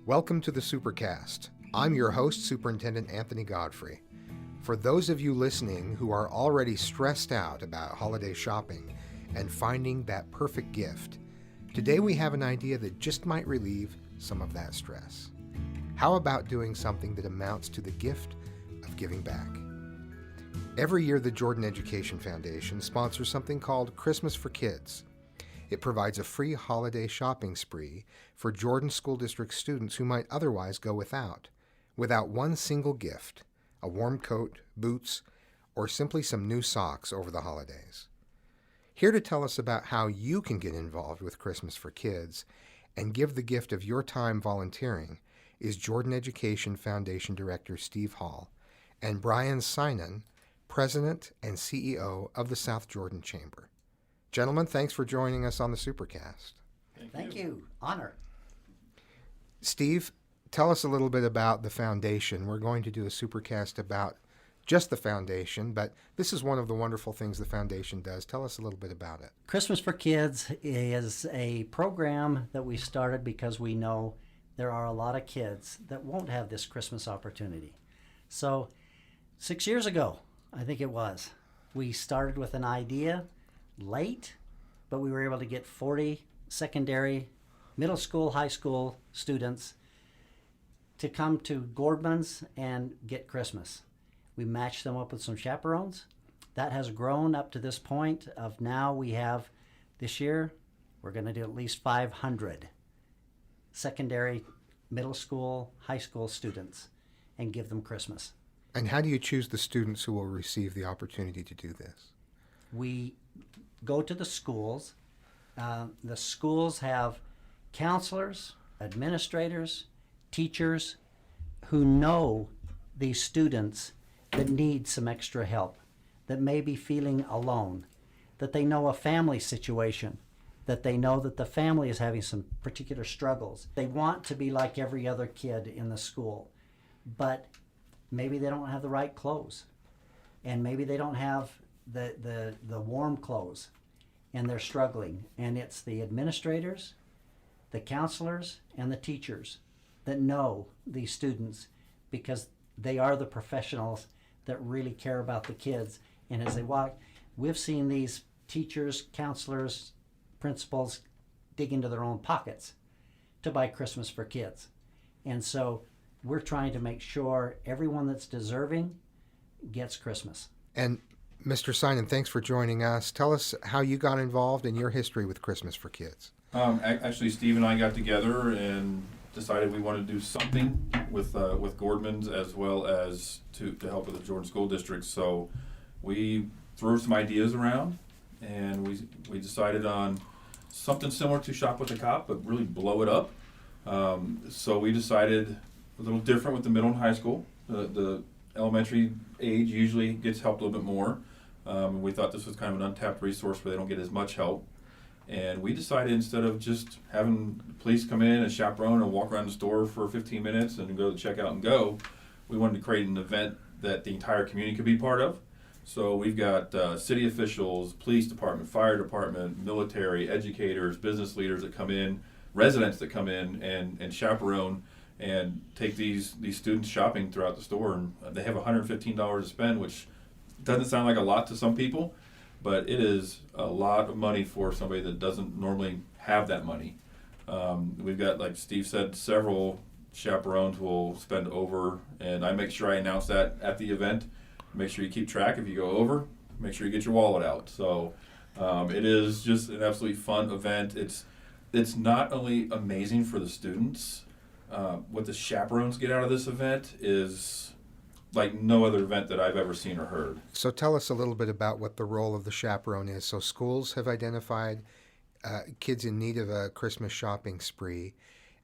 Welcome to the Supercast. I'm your host, Superintendent Anthony Godfrey. For those of you listening who are already stressed out about holiday shopping and finding that perfect gift, today we have an idea that just might relieve some of that stress. How about doing something that amounts to the gift of giving back? Every year, the Jordan Education Foundation sponsors something called Christmas for Kids. It provides a free holiday shopping spree for Jordan School District students who might otherwise go without one single gift, a warm coat, boots, or simply some new socks over the holidays. Here to tell us about how you can get involved with Christmas for Kids and give the gift of your time volunteering is Jordan Education Foundation Director Steve Hall and Brian Sinan, President and CEO of the South Jordan Chamber. Gentlemen, thanks for joining us on the Supercast. Thank you. Honor. Steve, tell us a little bit about the foundation. We're going to do a Supercast about just the foundation, but this is one of the wonderful things the foundation does. Tell us a little bit about it. Christmas for Kids is a program that we started because we know there are a lot of kids that won't have this Christmas opportunity. So 6 years ago, I think it was, we started with an idea late, but we were able to get 40 secondary, middle school, high school students to come to Gordmans and get Christmas. We matched them up with some chaperones. That has grown up to this point of now we have, this year, we're going to do at least 500 secondary, middle school, high school students and give them Christmas. And how do you choose the students who will receive the opportunity to do this? We go to the schools. The schools have counselors, administrators, teachers who know these students that need some extra help, that may be feeling alone, that they know a family situation, that they know that the family is having some particular struggles. They want to be like every other kid in the school, but maybe they don't have the right clothes, and maybe they don't have the warm clothes, and they're struggling. And it's the administrators, the counselors, and the teachers that know these students because they are the professionals that really care about the kids. And as they walk, we've seen these teachers, counselors, principals dig into their own pockets to buy Christmas for Kids. And so we're trying to make sure everyone that's deserving gets Christmas. And Mr. Sinan, thanks for joining us. Tell us how you got involved in your history with Christmas for Kids. Actually, Steve and I got together and decided we wanted to do something with Gordmans as well as to help with the Jordan School District. So we threw some ideas around, and we decided on something similar to Shop with a Cop, but really blow it up. So we decided a little different with the middle and high school. The elementary age usually gets helped a little bit more. We thought this was kind of an untapped resource where they don't get as much help. And we decided instead of just having police come in and chaperone and walk around the store for 15 minutes and go to checkout and go, we wanted to create an event that the entire community could be part of. So we've got city officials, police department, fire department, military, educators, business leaders that come in, residents that come in and chaperone and take these students shopping throughout the store. And they have $115 to spend, which doesn't sound like a lot to some people, but it is a lot of money for somebody that doesn't normally have that money. We've got, like Steve said, several chaperones will spend over, and I make sure I announce that at the event. Make sure you keep track. If you go over, make sure you get your wallet out. So it is just an absolutely fun event. It's not only amazing for the students, what the chaperones get out of this event is like no other event that I've ever seen or heard. So tell us a little bit about what the role of the chaperone is. So schools have identified kids in need of a Christmas shopping spree,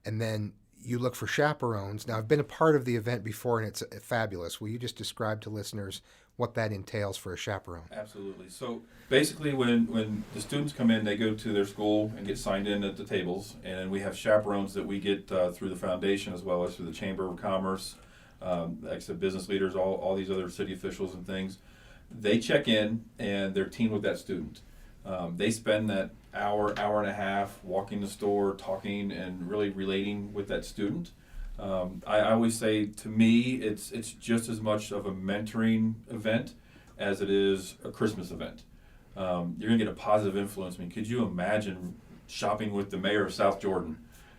and then you look for chaperones. Now, I've been a part of the event before, and it's fabulous. Will you just describe to listeners what that entails for a chaperone? Absolutely. So basically when the students come in, they go to their school and get signed in at the tables, and we have chaperones that we get through the foundation as well as through the Chamber of Commerce, like I said, business leaders, all these other city officials and things. They check in and they're teamed with that student. They spend that hour and a half walking the store, talking and really relating with that student. I always say, to me, it's just as much of a mentoring event as it is a Christmas event. You're going to get a positive influence. I mean, could you imagine shopping with the mayor of South Jordan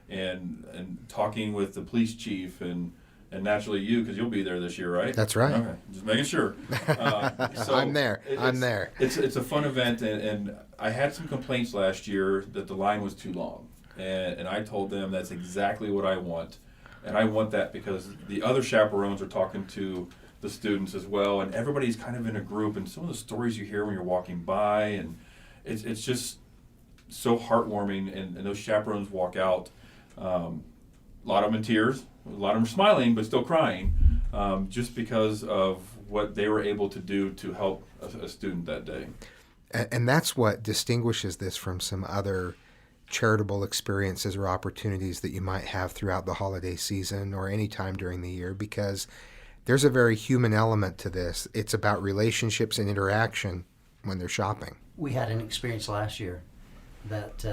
and talking with the police chief and naturally you, because you'll be there this year, right? That's right. Okay, just making sure. So I'm there. I'm there. It's a fun event, and I had some complaints last year that the line was too long, and I told them that's exactly what I want, and I want that because the other chaperones are talking to the students as well, and everybody's kind of in a group, and some of the stories you hear when you're walking by, and it's just so heartwarming, and those chaperones walk out, a lot of them in tears, a lot of them are smiling but still crying, just because of what they were able to do to help a student that day. And that's what distinguishes this from some other charitable experiences or opportunities that you might have throughout the holiday season or any time during the year, because there's a very human element to this. It's about relationships and interaction when they're shopping. We had an experience last year that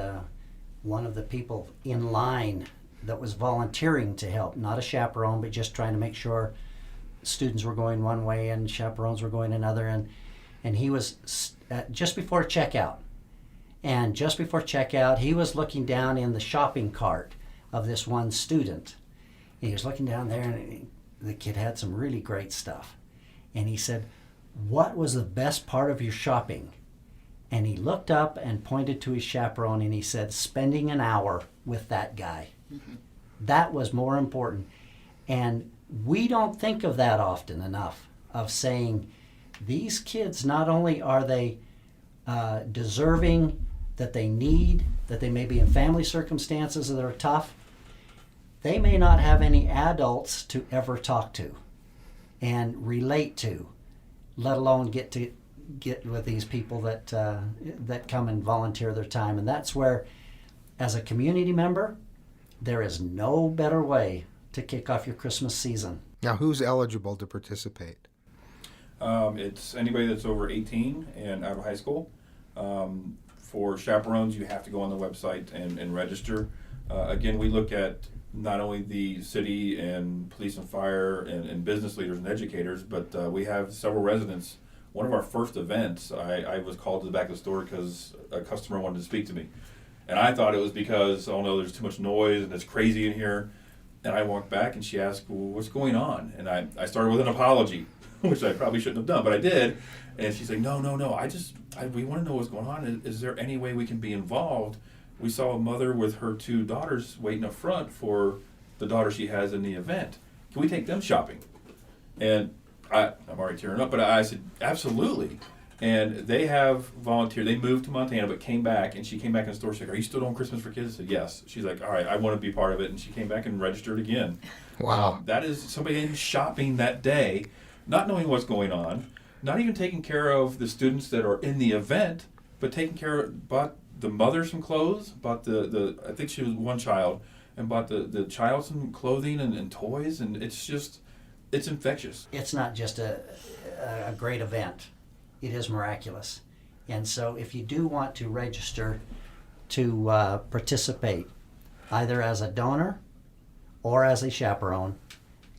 one of the people in line that was volunteering to help, not a chaperone, but just trying to make sure students were going one way and chaperones were going another, and he was just before checkout. And just before checkout, he was looking down in the shopping cart of this one student. He was looking down there, and the kid had some really great stuff. And he said, "What was the best part of your shopping?" And he looked up and pointed to his chaperone, and he said, "Spending an hour with that guy." Mm-hmm. That was more important. And we don't think of that often enough, of saying, these kids, not only are they deserving, that they need, that they may be in family circumstances that are tough, they may not have any adults to ever talk to and relate to, let alone get with these people that come and volunteer their time. And that's where, as a community member, there is no better way to kick off your Christmas season. Now, who's eligible to participate? It's anybody that's over 18 and out of high school. For chaperones, you have to go on the website and register. Again, we look at not only the city and police and fire and business leaders and educators, but we have several residents. One of our first events, I was called to the back of the store because a customer wanted to speak to me. And I thought it was because, oh no, there's too much noise and it's crazy in here. And I walked back and she asked, well, what's going on? And I started with an apology, which I probably shouldn't have done, but I did. And she's like, no, we want to know what's going on. Is there any way we can be involved? We saw a mother with her 2 daughters waiting up front for the daughter she has in the event. Can we take them shopping? And I'm already tearing up, but I said, absolutely. And they have volunteered. They moved to Montana, but came back, and she came back in the store. She's like, are you still doing Christmas for Kids? I said, yes. She's like, all right, I want to be part of it. And she came back and registered again. Wow. That is somebody in shopping that day, not knowing what's going on, not even taking care of the students that are in the event, but bought the mother some clothes, bought I think she was one child, and bought the child some clothing and toys, and it's infectious. It's not just a great event. It is miraculous. And so if you do want to register to participate, either as a donor or as a chaperone,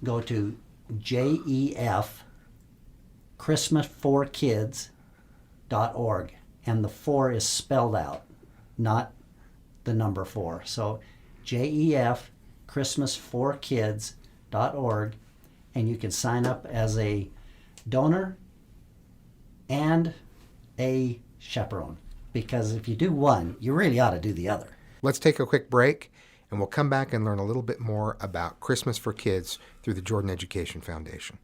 go to jeffchristmasforkids.org. And the 4 is spelled out, not the number 4. So jeffchristmasforkids.org, and you can sign up as a donor and a chaperone. Because if you do one, you really ought to do the other. Let's take a quick break, and we'll come back and learn a little bit more about Christmas for Kids through the Jordan Education Foundation.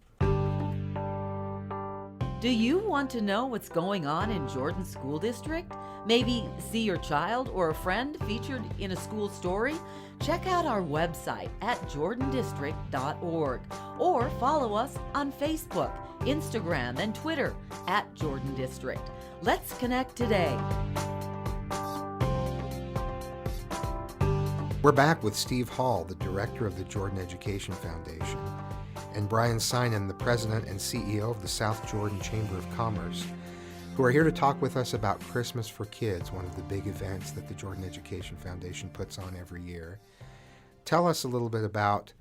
Do you want to know what's going on in Jordan School District? Maybe see your child or a friend featured in a school story? Check out our website at jordandistrict.org or follow us on Facebook, Instagram, and Twitter at Jordan District. Let's connect today. We're back with Steve Hall, the director of the Jordan Education Foundation, and Brian Sinan, the president and CEO of the South Jordan Chamber of Commerce, who are here to talk with us about Christmas for Kids, one of the big events that the Jordan Education Foundation puts on every year. Tell us a little bit about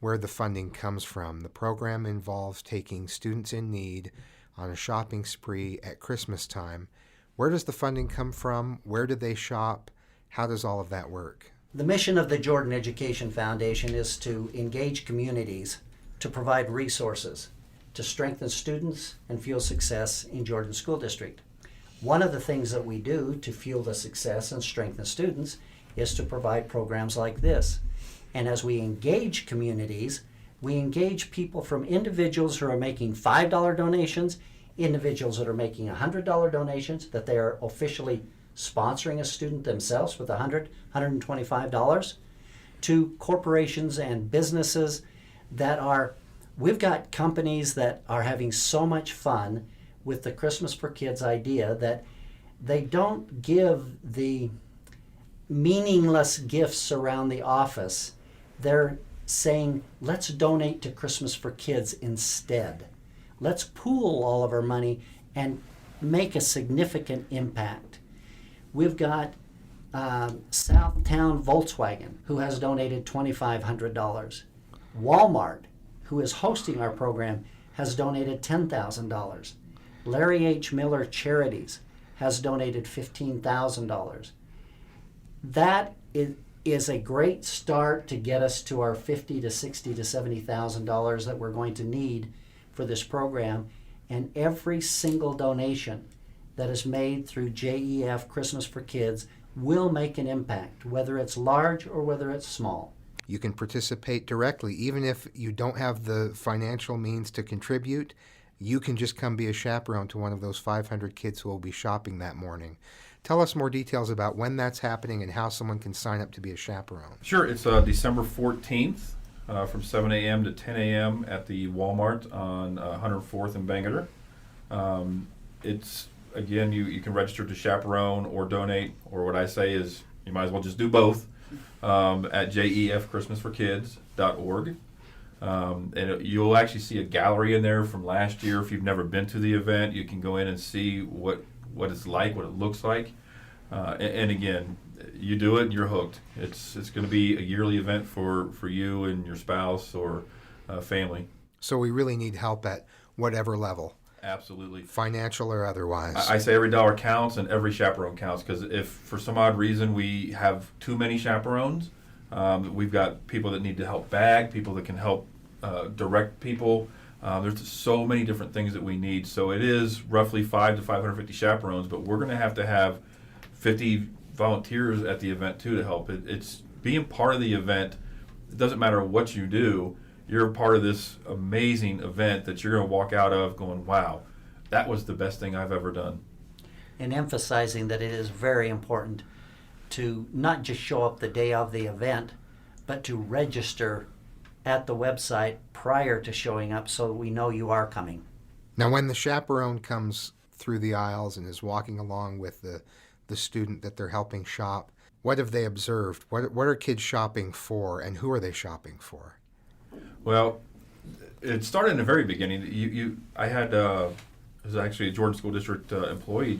where the funding comes from. The program involves taking students in need on a shopping spree at Christmas time. Where does the funding come from? Where do they shop? How does all of that work? The mission of the Jordan Education Foundation is to engage communities, to provide resources, to strengthen students and fuel success in Jordan School District. One of the things that we do to fuel the success and strengthen students is to provide programs like this. And as we engage communities, we engage people from individuals who are making $5 donations, individuals that are making $100 donations, that they are officially sponsoring a student themselves with $100, $125, to corporations and businesses that are, we've got companies that are having so much fun with the Christmas for Kids idea that they don't give the meaningless gifts around the office. They're saying, let's donate to Christmas for Kids instead. Let's pool all of our money and make a significant impact. We've got Southtown Volkswagen, who has donated $2,500. Walmart, who is hosting our program, has donated $10,000. Larry H. Miller Charities has donated $15,000. That is a great start to get us to our $50,000 to $60,000 to $70,000 that we're going to need for this program. And every single donation that is made through JEF Christmas for Kids will make an impact, whether it's large or whether it's small. You can participate directly, even if you don't have the financial means to contribute. You can just come be a chaperone to one of those 500 kids who will be shopping that morning. Tell us more details about when that's happening and how someone can sign up to be a chaperone. Sure, it's December 14th from 7 a.m. to 10 a.m. at the Walmart on 104th and Bangor. It's, again, you can register to chaperone or donate, or what I say is you might as well just do both at jefchristmasforkids.org. And you'll actually see a gallery in there from last year. If you've never been to the event, you can go in and see what it's like, what it looks like. And again, you do it and you're hooked. It's going to be a yearly event for you and your spouse or family. So we really need help at whatever level. Absolutely. Financial or otherwise. I say every dollar counts and every chaperone counts, because if for some odd reason we have too many chaperones, we've got people that need to help bag, people that can help direct people. There's so many different things that we need. So it is roughly 5 to 550 chaperones, but we're going to have 50 volunteers at the event too to help. It's being part of the event. It doesn't matter what you do. You're a part of this amazing event that you're going to walk out of going, wow, that was the best thing I've ever done. And emphasizing that it is very important to not just show up the day of the event, but to register at the website prior to showing up so that we know you are coming. Now, when the chaperone comes through the aisles and is walking along with the student that they're helping shop, what have they observed? What are kids shopping for, and who are they shopping for? Well, it started in the very beginning. I had it was actually a Jordan School District employee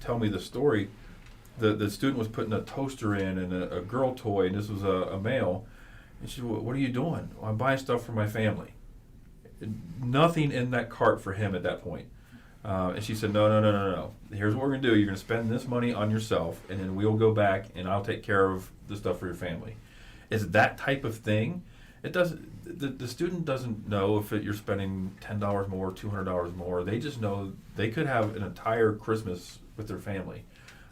tell me the story. The student was putting a toaster in and a girl toy, and this was a male. And she said, "What are you doing?" "Well, I'm buying stuff for my family." Nothing in that cart for him at that point. And she said, No. Here's what we're going to do. You're going to spend this money on yourself, and then we'll go back, and I'll take care of the stuff for your family. It's that type of thing. It doesn't. The student doesn't know if you're spending $10 more, $200 more. They just know they could have an entire Christmas with their family.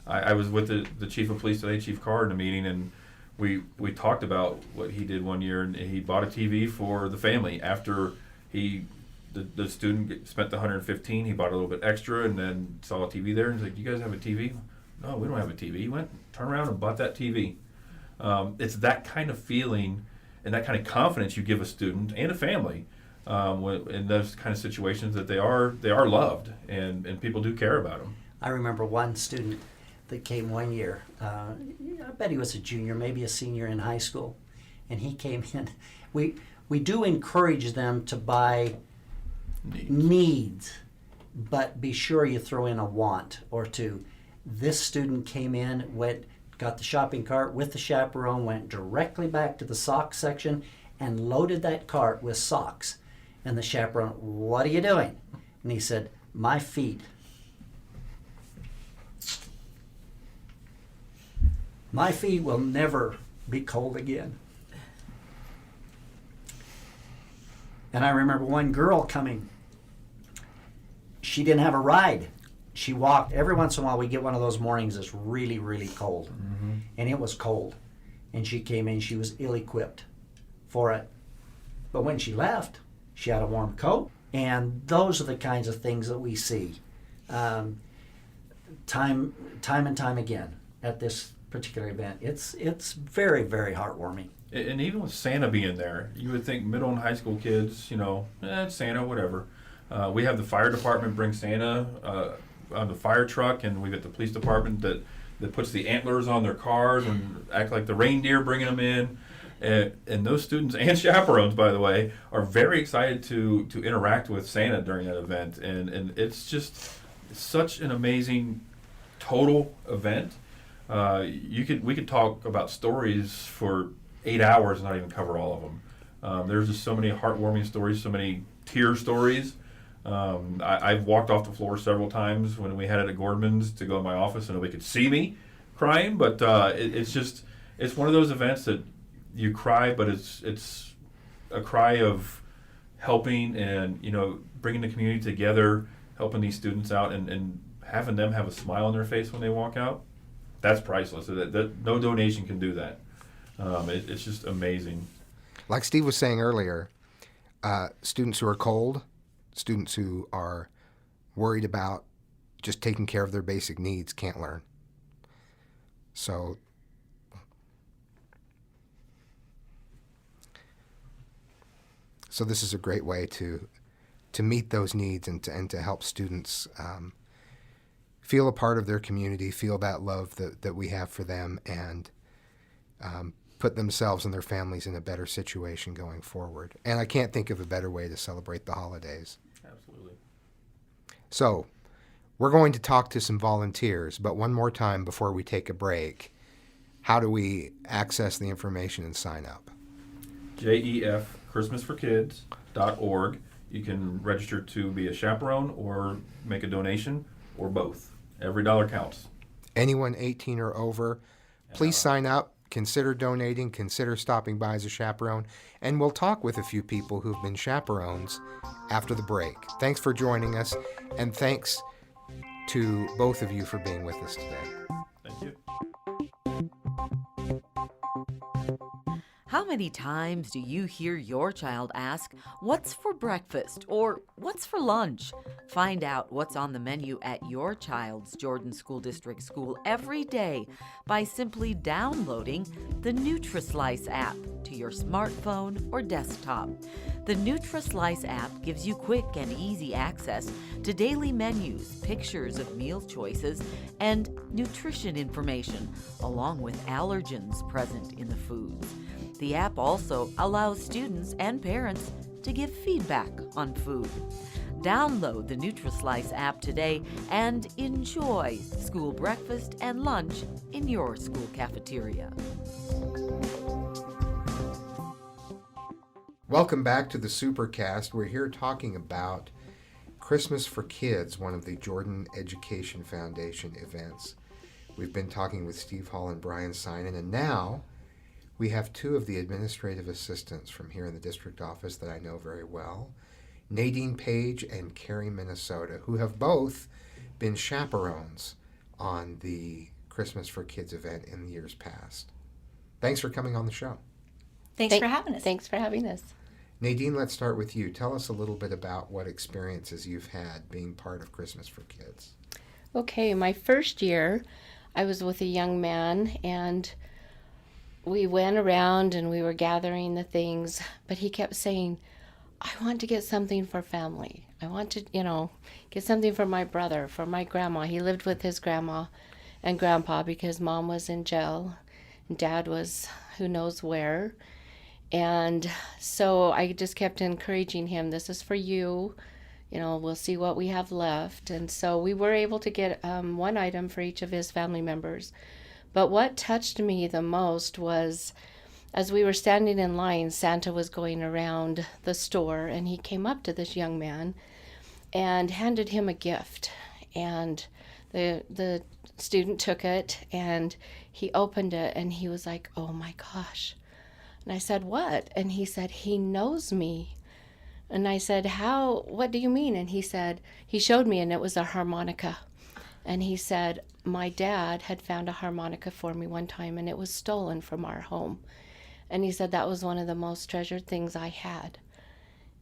I was with the chief of police today, Chief Carr, in a meeting, and we talked about what he did one year, and he bought a TV for the family after the student spent the $115. He bought a little bit extra and then saw a TV there and he's like, "You guys have a TV?" "No, we don't have a TV." He went, turned around and bought that TV. It's that kind of feeling and that kind of confidence you give a student and a family in those kind of situations, that they are loved and people do care about them. I remember one student that came one year. I bet he was a junior, maybe a senior in high school, and he came in. We do encourage them to buy needs, but be sure you throw in a want or two. This student came in, got the shopping cart with the chaperone, went directly back to the sock section and loaded that cart with socks. And the chaperone, "What are you doing?" And he said, "My feet. My feet will never be cold again." And I remember one girl coming. She didn't have a ride. She walked. Every once in a while we get one of those mornings that's really, really cold. And it was cold. And she came in, she was ill-equipped for it. But when she left, she had a warm coat. And those are the kinds of things that we see time and time again at this particular event. It's very, very heartwarming. And even with Santa being there, you would think middle and high school kids, it's Santa, whatever. We have the fire department bring Santa on the fire truck, and we got the police department that puts the antlers on their cars and act like the reindeer bringing them in. And those students and chaperones, by the way, are very excited to interact with Santa during that event. And it's just such an amazing total event. We could talk about stories for 8 hours and not even cover all of them. There's just so many heartwarming stories, so many tear stories. I've walked off the floor several times when we had it at Gordmans to go in my office and nobody could see me crying. But it's one of those events that you cry, but it's a cry of helping and bringing the community together, helping these students out, and having them have a smile on their face when they walk out. That's priceless. That no donation can do that. It's just amazing. Like Steve was saying earlier, students who are cold, students who are worried about just taking care of their basic needs can't learn. So this is a great way to meet those needs and to help students feel a part of their community, feel that love that we have for them, and put themselves and their families in a better situation going forward. And I can't think of a better way to celebrate the holidays. Absolutely. So we're going to talk to some volunteers, but one more time before we take a break, how do we access the information and sign up? JEFChristmasforkids.org. You can register to be a chaperone or make a donation or both. Every dollar counts. Anyone 18 or over, please sign up, consider donating, consider stopping by as a chaperone, and we'll talk with a few people who've been chaperones after the break. Thanks for joining us, and thanks to both of you for being with us today. Thank you. How many times do you hear your child ask, "What's for breakfast?" or "What's for lunch?" Find out what's on the menu at your child's Jordan School District school every day by simply downloading the NutriSlice app to your smartphone or desktop. The NutriSlice app gives you quick and easy access to daily menus, pictures of meal choices, and nutrition information, along with allergens present in the foods. The app also allows students and parents to give feedback on food. Download the NutriSlice app today and enjoy school breakfast and lunch in your school cafeteria. Welcome back to the Supercast. We're here talking about Christmas for Kids, one of the Jordan Education Foundation events. We've been talking with Steve Hall and Brian Sinan, and now we have two of the administrative assistants from here in the district office that I know very well, Nadine Page and Carrie Minnesota, who have both been chaperones on the Christmas for Kids event in the years past. Thanks for coming on the show. Thanks for having us. Thanks for having us. Nadine, let's start with you. Tell us a little bit about what experiences you've had being part of Christmas for Kids. Okay, my first year, I was with a young man, and we went around and we were gathering the things, but he kept saying, "I want to get something for family. I want to, get something for my brother, for my grandma." He lived with his grandma and grandpa because mom was in jail and dad was who knows where. And so I just kept encouraging him, "This is for you. We'll see what we have left." And so we were able to get one item for each of his family members. But what touched me the most was as we were standing in line, Santa was going around the store, and he came up to this young man and handed him a gift. And the student took it, and he opened it, and he was like, "Oh my gosh." And I said, "What?" And he said, "He knows me." And I said, "How? What do you mean?" And he said, he showed me, and it was a harmonica. And he said, "My dad had found a harmonica for me one time, and it was stolen from our home." And he said that was one of the most treasured things I had.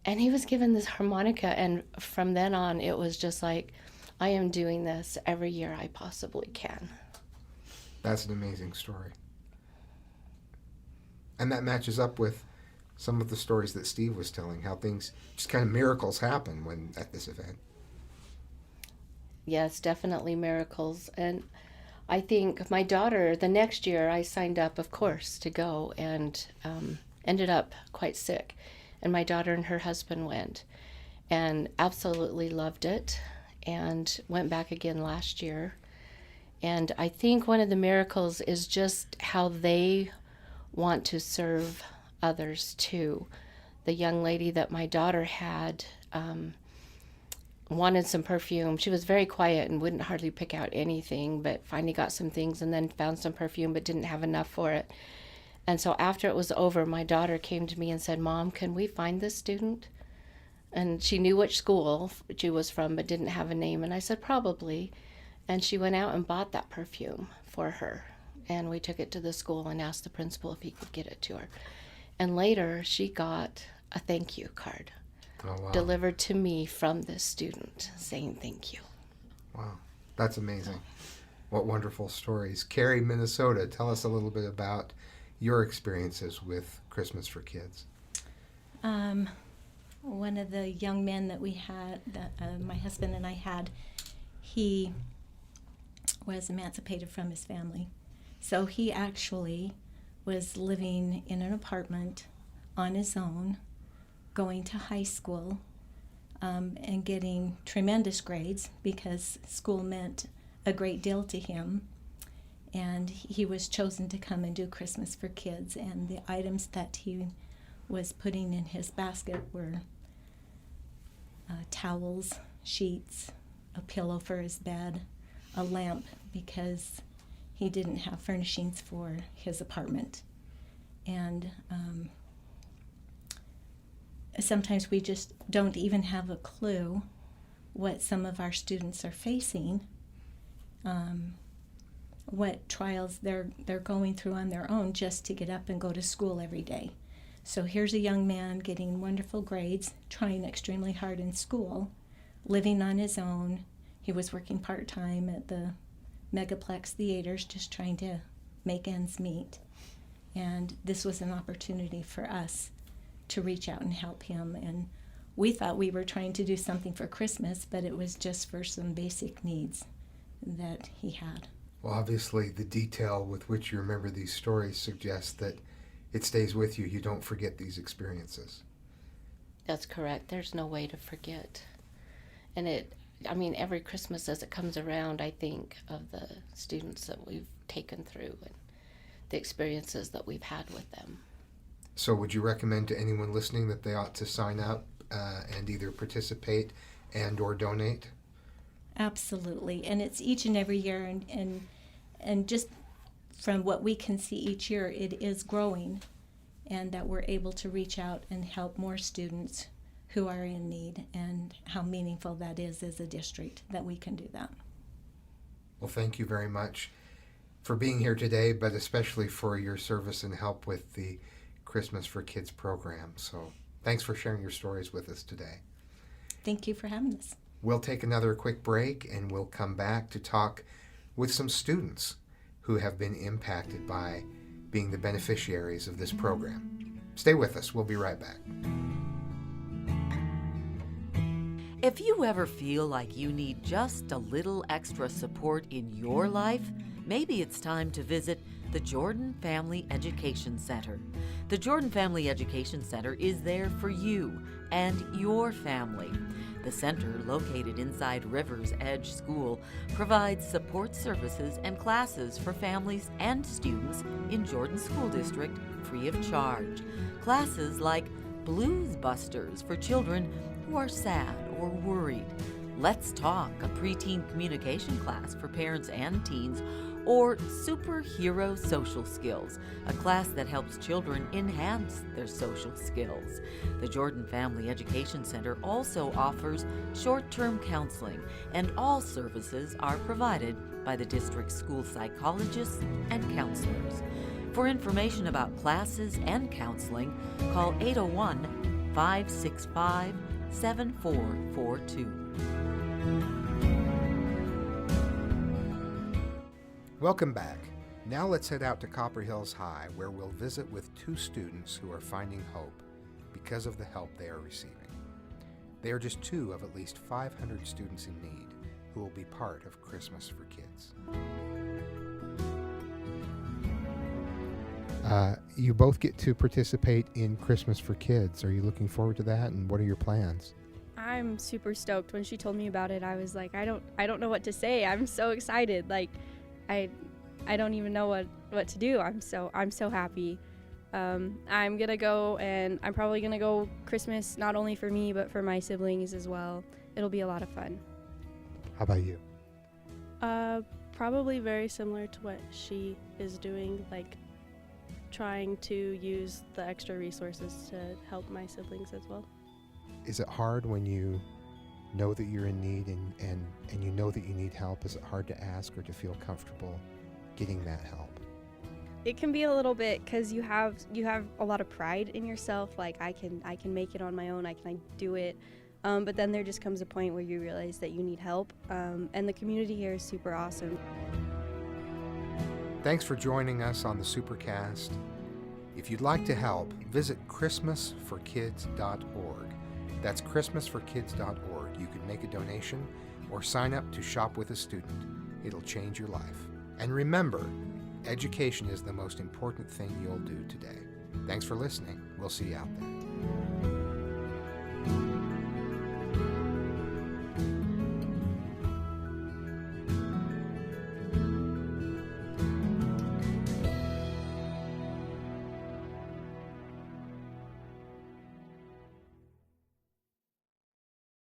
And he was given this harmonica, and from then on, it was just like, I am doing this every year I possibly can. That's an amazing story. And that matches up with some of the stories that Steve was telling, how things, just kind of miracles happen when at this event. Yes, definitely miracles. And I think my daughter, the next year, I signed up, of course, to go, and ended up quite sick. And my daughter and her husband went and absolutely loved it, and went back again last year. And I think one of the miracles is just how they want to serve others too. The young lady that my daughter had wanted some perfume. She was very quiet and wouldn't hardly pick out anything, but finally got some things, and then found some perfume but didn't have enough for it. And so after it was over, my daughter came to me and said, "Mom, can we find this student?" And she knew which school she was from but didn't have a name. And I said, "Probably." And she went out and bought that perfume for her. And we took it to the school and asked the principal if he could get it to her. And later she got a thank you card. Oh, wow. Delivered to me from this student saying thank you. Wow, that's amazing. What wonderful stories. Carrie, Minnesota, tell us a little bit about your experiences with Christmas for Kids. One of the young men that we had, that my husband and I had, he was emancipated from his family. So he actually was living in an apartment on his own, going to high school, and getting tremendous grades because school meant a great deal to him. And he was chosen to come and do Christmas for Kids, and the items that he was putting in his basket were towels, sheets, a pillow for his bed, a lamp because he didn't have furnishings for his apartment. And sometimes we just don't even have a clue what some of our students are facing, what trials they're going through on their own just to get up and go to school every day. So here's a young man getting wonderful grades, trying extremely hard in school, living on his own. He was working part-time at the Megaplex theaters, just trying to make ends meet. And this was an opportunity for us to reach out and help him. And we thought we were trying to do something for Christmas, but it was just for some basic needs that he had. Well, obviously, the detail with which you remember these stories suggests that it stays with you. You don't forget these experiences. That's correct. There's no way to forget. And every Christmas as it comes around, I think of the students that we've taken through and the experiences that we've had with them. So would you recommend to anyone listening that they ought to sign up and either participate and or donate? Absolutely. And it's each and every year, and just from what we can see each year, it is growing, and that we're able to reach out and help more students who are in need, and how meaningful that is as a district that we can do that. Well, thank you very much for being here today, but especially for your service and help with the Christmas for Kids program. So thanks for sharing your stories with us today. Thank you for having us. We'll take another quick break, and we'll come back to talk with some students who have been impacted by being the beneficiaries of this program. Stay with us. We'll be right back. If you ever feel like you need just a little extra support in your life, maybe it's time to visit the the Jordan Family Education Center. The Jordan Family Education Center is there for you and your family. The center, located inside Rivers Edge School, provides support services and classes for families and students in Jordan School District free of charge. Classes like Blues Busters for children who are sad or worried, Let's Talk, a preteen communication class for parents and teens, or Superhero Social Skills, a class that helps children enhance their social skills. The Jordan Family Education Center also offers short-term counseling, and all services are provided by the district's school psychologists and counselors. For information about classes and counseling, call 801-565-7442. Welcome back. Now let's head out to Copper Hills High, where we'll visit with two students who are finding hope because of the help they are receiving. They are just two of at least 500 students in need who will be part of Christmas for Kids. You both get to participate in Christmas for Kids. Are you looking forward to that, and what are your plans? I'm super stoked. When she told me about it, I was like, I don't know what to say. I'm so excited. Like, I don't even know what to do. I'm so happy. I'm gonna go, and I'm probably gonna go Christmas not only for me but for my siblings as well. It'll be a lot of fun. How about you? Probably very similar to what she is doing, like trying to use the extra resources to help my siblings as well. Is it hard when you know that you're in need and you know that you need help? Is it hard to ask or to feel comfortable getting that help? It can be a little bit, because you have a lot of pride in yourself. Like, I can make it on my own. I can do it. But then there just comes a point where you realize that you need help. And the community here is super awesome. Thanks for joining us on the Supercast. If you'd like to help, visit christmasforkids.org. That's christmasforkids.org. You can make a donation or sign up to shop with a student. It'll change your life. And remember, education is the most important thing you'll do today. Thanks for listening. We'll see you out there.